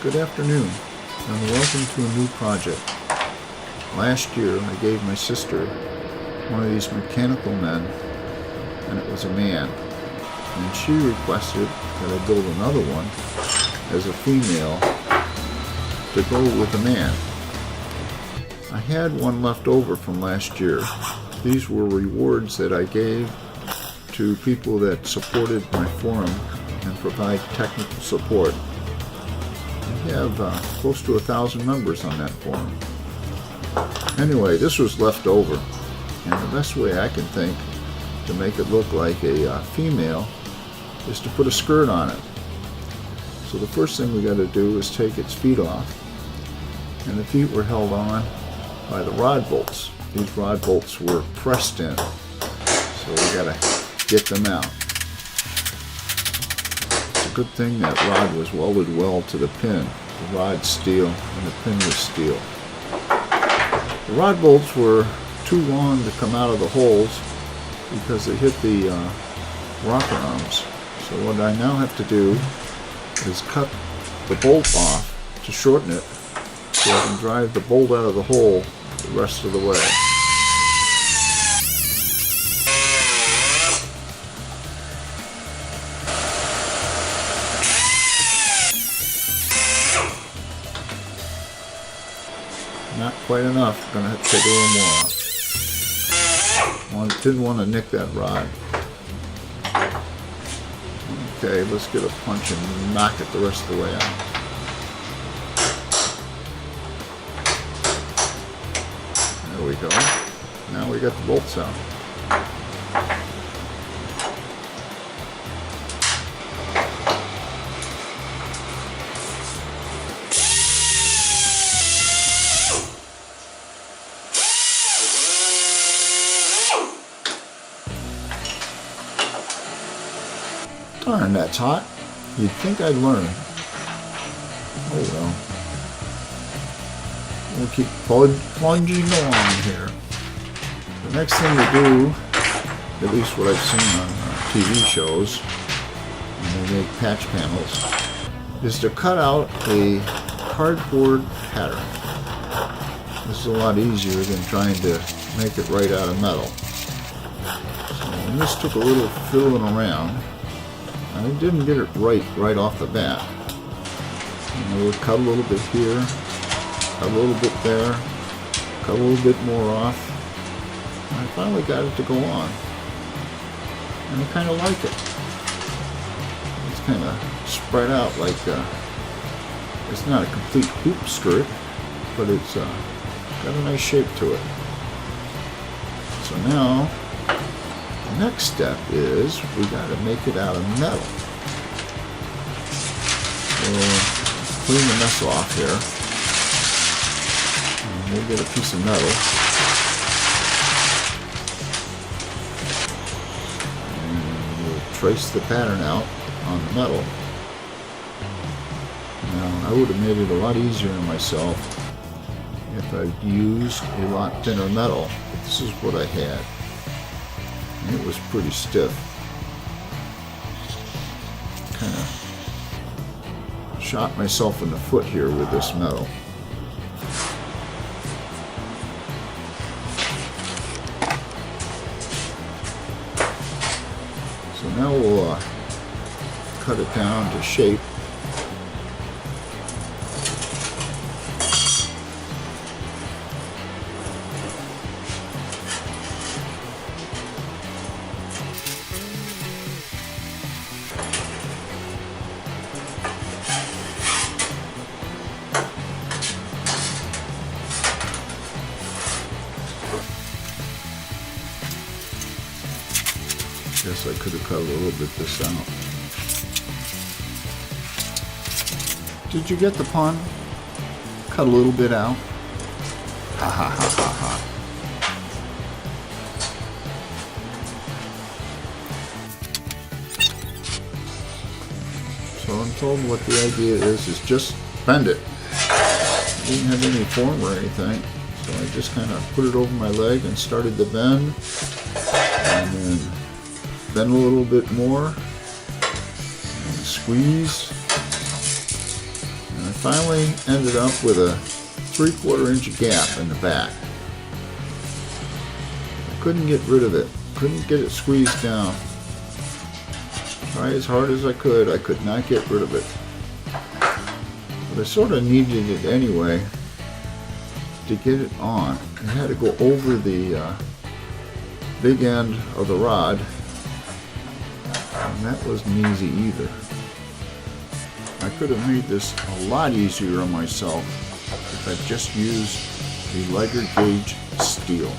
Good afternoon, and welcome to a new project. Last year I gave my sister one of these mechanical men, and it was a man. And she requested that I build another one as a female to go with a man. I had one left over from last year. These were rewards that I gave to people that supported my forum and provide technical support. I have close to 1,000 members on that forum. Anyway, this was left over, and the best way I can think to make it look like a female is to put a skirt on it. So the first thing we got to do is take its feet off, and the feet were held on by the rod bolts. These rod bolts were pressed in, so we got to get them out. Good thing that rod was welded well to the pin. The rod's steel and the pin was steel. The rod bolts were too long to come out of the holes because they hit the rocker arms. So what I now have to do is cut the bolt off to shorten it so I can drive the bolt out of the hole the rest of the way. Not quite enough. Gonna have to take a little more off. Didn't want to nick that rod. Okay, let's get a punch and knock it the rest of the way out. There we go. Now we got the bolts out. Darn, that's hot. You'd think I'd learn. Oh well. We'll keep plunging along here. The next thing to do, at least what I've seen on TV shows, when they make patch panels, is to cut out a cardboard pattern. This is a lot easier than trying to make it right out of metal. So, and this took a little fiddling around. I didn't get it right off the bat. I would cut a little bit here, cut a little bit there, cut a little bit more off. And I finally got it to go on. And I kind of like it. It's kind of spread out like, it's not a complete hoop skirt, but it's got a nice shape to it. So now, the next step is we got to make it out of metal. So clean the mess off here. And we'll get a piece of metal. And we'll trace the pattern out on the metal. Now I would have made it a lot easier on myself if I'd used a lot thinner metal. But this is what I had. It was pretty stiff. Kind of shot myself in the foot here with this metal. So now we'll cut it down to shape. Guess I could have cut a little bit this out. Did you get the pun? Cut a little bit out. Ha ha ha ha ha. So I'm told what the idea is just bend it. I didn't have any form or anything, so I just kind of put it over my leg and started to bend, and then bend a little bit more, and squeeze, and I finally ended up with a 3/4 inch gap in the back. I couldn't get rid of it. Couldn't get it squeezed down. Try as hard as I could not get rid of it. But I sort of needed it anyway to get it on. I had to go over the big end of the rod, and that wasn't easy either. I could have made this a lot easier on myself if I'd just used a lighter gauge steel.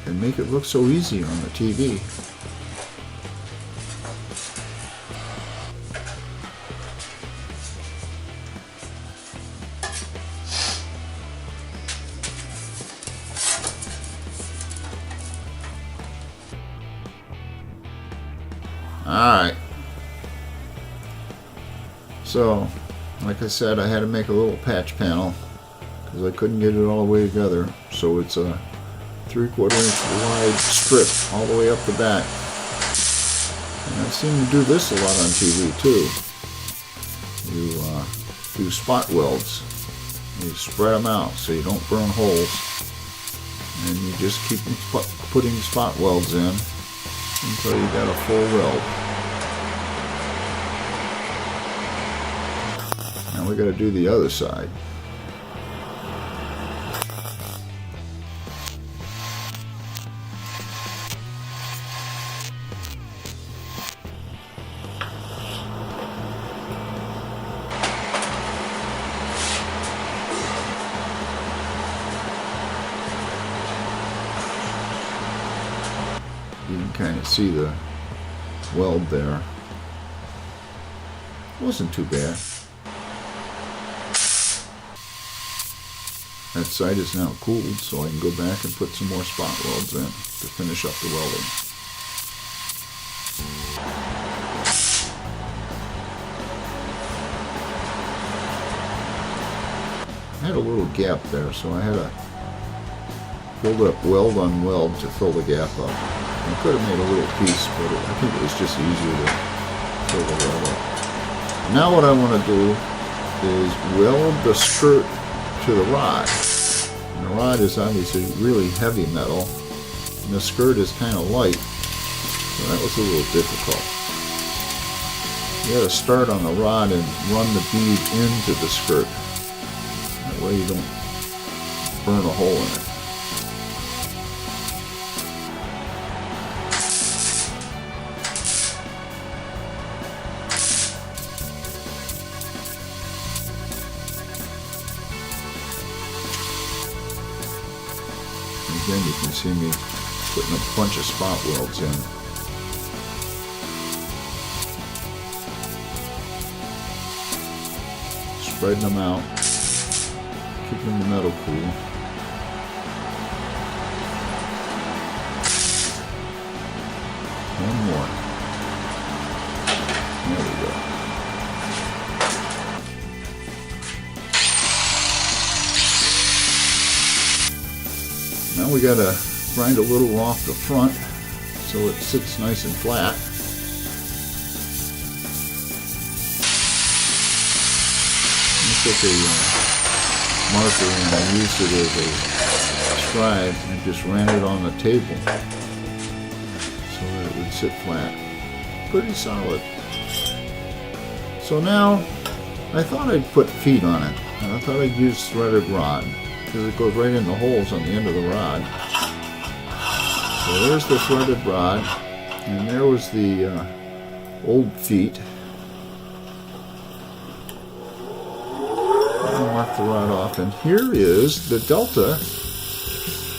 And make it look so easy on the TV. Alright, so like I said, I had to make a little patch panel because I couldn't get it all the way together. So it's a 3/4 inch wide strip all the way up the back. And I've seen you do this a lot on TV too. You do spot welds. You spread them out so you don't burn holes. And you just keep putting spot welds in until you got a full weld. Now we got to do the other side. You can kind of see the weld there. It wasn't too bad. That side is now cooled, so I can go back and put some more spot welds in to finish up the welding. I had a little gap there, so I had to build up weld on weld to fill the gap up. I could have made a little piece, but I think it was just easier to fill the weld up. Now what I want to do is weld the skirt to the rod. And the rod is obviously really heavy metal, and the skirt is kind of light, so that was a little difficult. You got to start on the rod and run the bead into the skirt. That way you don't burn a hole in it. Again, you can see me putting a bunch of spot welds in. Spreading them out, keeping the metal cool. One more. There we go. Now we got to grind a little off the front so it sits nice and flat. I took a marker and I used it as a scribe and just ran it on the table so that it would sit flat. Pretty solid. So now I thought I'd put feet on it, and I thought I'd use threaded rod, because it goes right in the holes on the end of the rod. So there's the threaded rod, and there was the old feet. I'll mark the rod off, and here is the Delta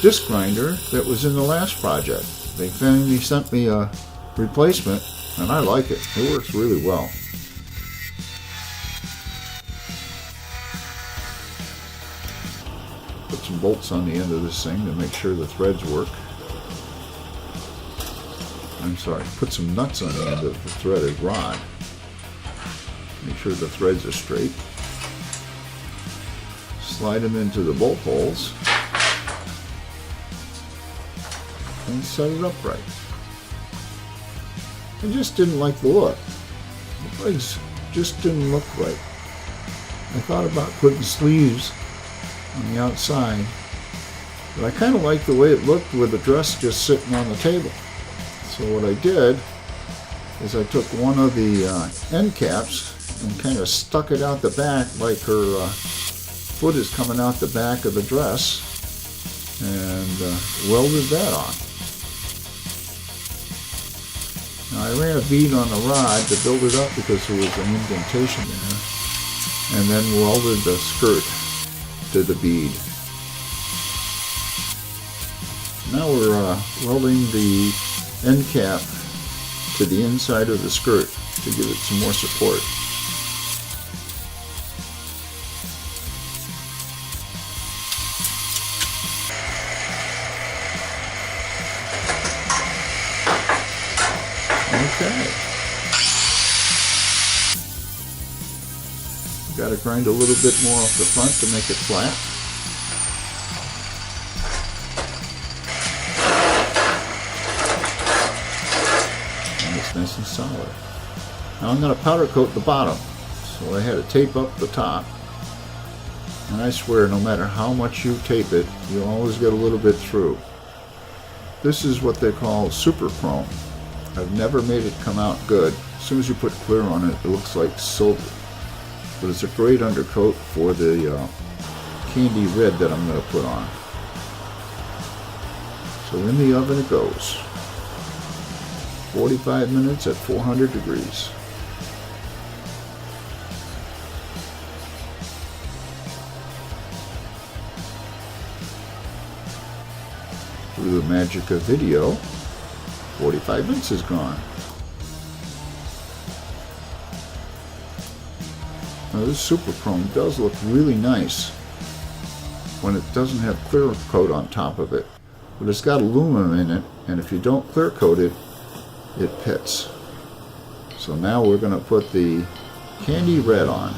disc grinder that was in the last project. They finally sent me a replacement, and I like it. It works really well. Put some bolts on the end of this thing to make sure the threads work. I'm sorry, put some nuts on the end of the threaded rod. Make sure the threads are straight. Slide them into the bolt holes. and set it up right. I just didn't like the look. The legs just didn't look right. I thought about putting sleeves on the outside, but I kind of liked the way it looked with the dress just sitting on the table. So what I did is I took one of the end caps and kind of stuck it out the back like her foot is coming out the back of the dress, and welded that on. Now I ran a bead on the rod to build it up because there was an indentation there, and then welded the skirt to the bead. Now we're welding the end cap to the inside of the skirt to give it some more support. Okay. Got to grind a little bit more off the front to make it flat. And it's nice and solid. Now I'm going to powder coat the bottom. So I had to tape up the top. And I swear, no matter how much you tape it, you'll always get a little bit through. This is what they call super chrome. I've never made it come out good. As soon as you put clear on it, it looks like silver. But it's a great undercoat for the candy red that I'm going to put on. So in the oven it goes. 45 minutes at 400 degrees. Through the magic of video, 45 minutes is gone. Now this super chrome does look really nice when it doesn't have clear coat on top of it, but it's got aluminum in it, and if you don't clear coat it, it pits. So now we're going to put the candy red on.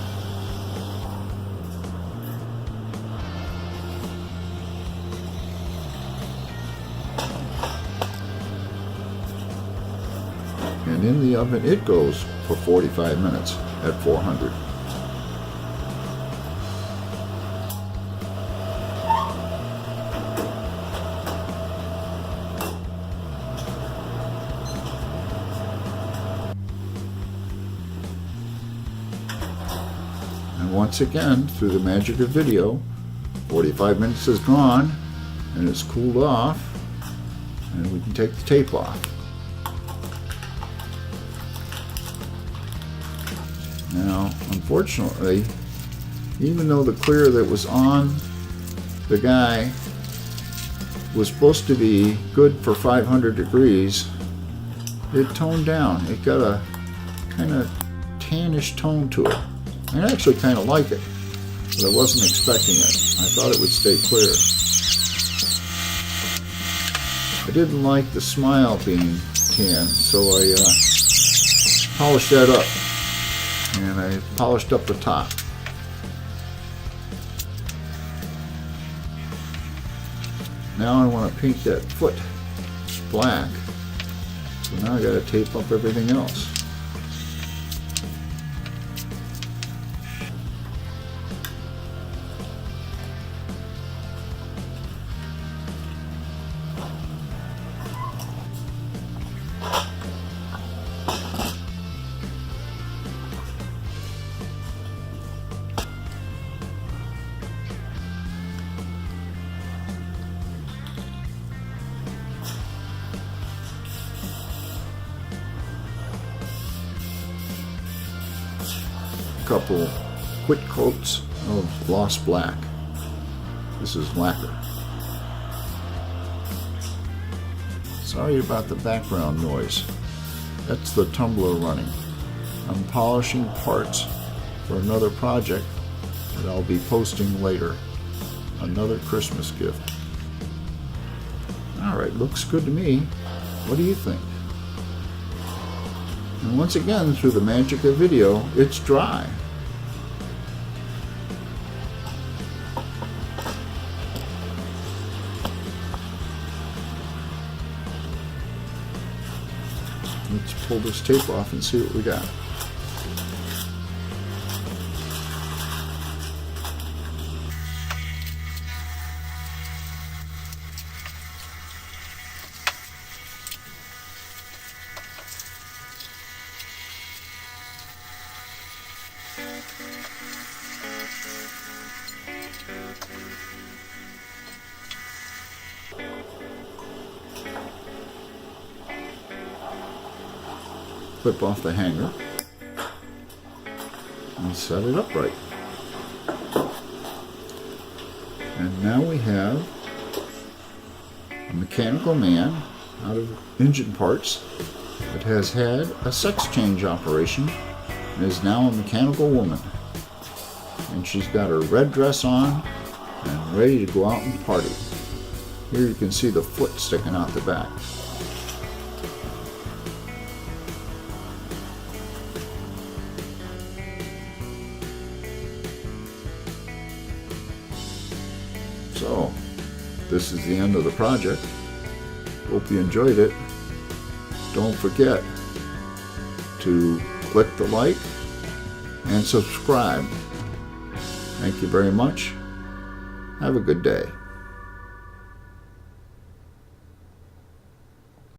And in the oven it goes for 45 minutes at 400. And once again, through the magic of video, 45 minutes is gone and it's cooled off, and we can take the tape off. Now, unfortunately, even though the clear that was on the guy was supposed to be good for 500 degrees, it toned down. It got a kind of tannish tone to it. I actually kind of like it, but I wasn't expecting it. I thought it would stay clear. I didn't like the smile being tan, so I polished that up. And I polished up the top. Now I want to paint that foot black. So now I got to tape up everything else. Couple quick coats of gloss black. This is lacquer. Sorry about the background noise. That's the tumbler running. I'm polishing parts for another project that I'll be posting later. Another Christmas gift. Alright, looks good to me. What do you think? And once again, through the magic of video, it's dry. Let's pull this tape off and see what we got. Clip off the hanger and set it upright. And now we have a mechanical man out of engine parts that has had a sex change operation and is now a mechanical woman. And she's got her red dress on and ready to go out and party. Here you can see the foot sticking out the back. So, this is the end of the project. Hope you enjoyed it. Don't forget to click the like and subscribe. Thank you very much. Have a good day.